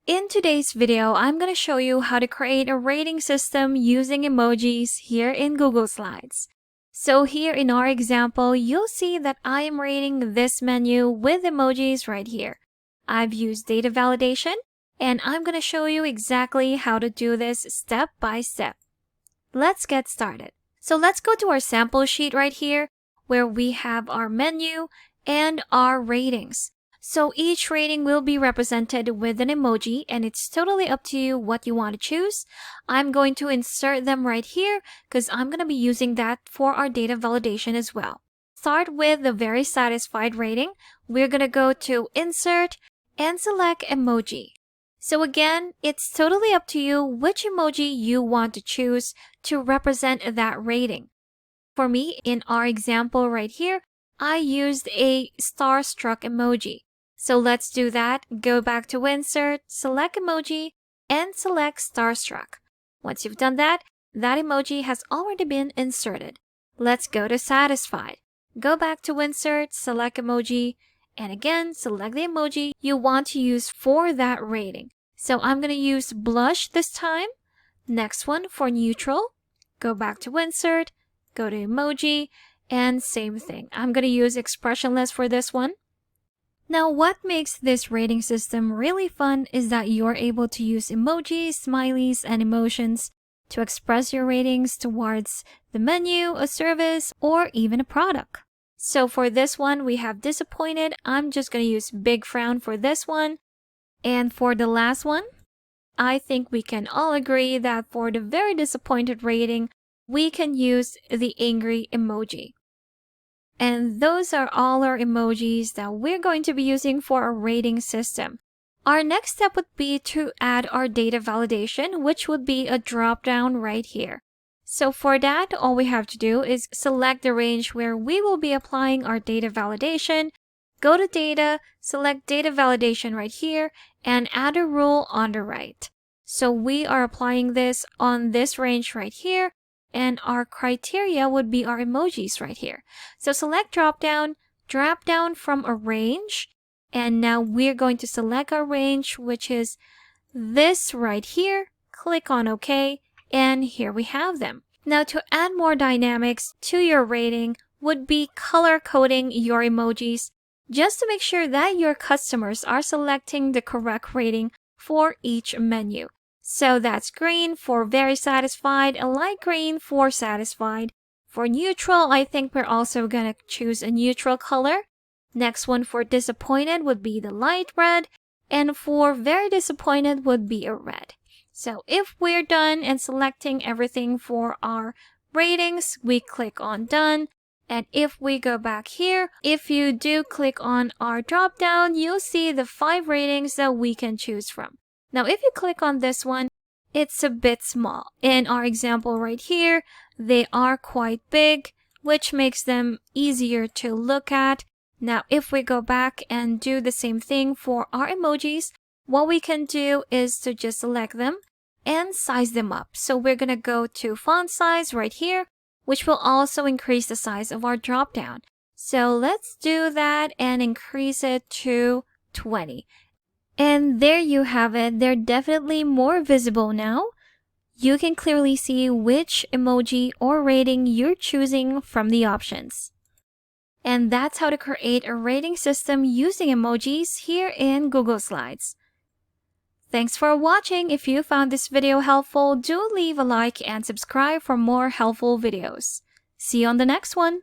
In today's video, I'm going to show you how to create a rating system using emojis here in Google Slides. So here in our example, you'll see that I am rating this menu with emojis right here. I've used data validation, and I'm going to show you exactly how to do this step by step. Let's get started. So let's go to our sample sheet right here, where we have our menu and our ratings. So each rating will be represented with an emoji, and it's totally up to you what you want to choose. I'm going to insert them right here because I'm going to be using that for our data validation as well. Start with the very satisfied rating. We're going to go to Insert and select Emoji. So again, it's totally up to you which emoji you want to choose to represent that rating. For me, in our example right here, I used a starstruck emoji. So let's do that. Go back to Insert, select Emoji, and select Starstruck. Once you've done that, that emoji has already been inserted. Let's go to Satisfied. Go back to Insert, select Emoji, and again, select the emoji you want to use for that rating. So I'm going to use Blush this time. Next one for Neutral. Go back to Insert, go to Emoji, and same thing. I'm going to use Expressionless for this one. Now, what makes this rating system really fun is that you're able to use emojis, smileys, and emotions to express your ratings towards the menu, a service, or even a product. So for this one, we have disappointed. I'm just going to use big frown for this one. And for the last one, I think we can all agree that for the very disappointed rating, we can use the angry emoji. And those are all our emojis that we're going to be using for our rating system. Our next step would be to add our data validation, which would be a drop-down right here. So for that, all we have to do is select the range where we will be applying our data validation, go to Data, select Data Validation right here, and add a rule on the right. So we are applying this on this range right here, and our criteria would be our emojis right here. So select drop down from a range, and now we're going to select our range, which is this right here. Click on OK, and here we have them. Now to add more dynamics to your rating would be color coding your emojis, just to make sure that your customers are selecting the correct rating for each menu. So that's green for very satisfied, a light green for satisfied. For neutral, I think we're also gonna choose a neutral color. Next one for disappointed would be the light red, and for very disappointed would be a red. So if we're done and selecting everything for our ratings, we click on Done. And if we go back here, if you do click on our drop down, you'll see the 5 ratings that we can choose from. Now, if you click on this one, it's a bit small. In our example right here, they are quite big, which makes them easier to look at. Now, if we go back and do the same thing for our emojis, what we can do is to just select them and size them up. So we're going to go to font size right here, which will also increase the size of our drop down. So let's do that and increase it to 20. And there you have it. They're definitely more visible now. You can clearly see which emoji or rating you're choosing from the options. And that's how to create a rating system using emojis here in Google Slides. Thanks for watching. If you found this video helpful, do leave a like and subscribe for more helpful videos. See you on the next one.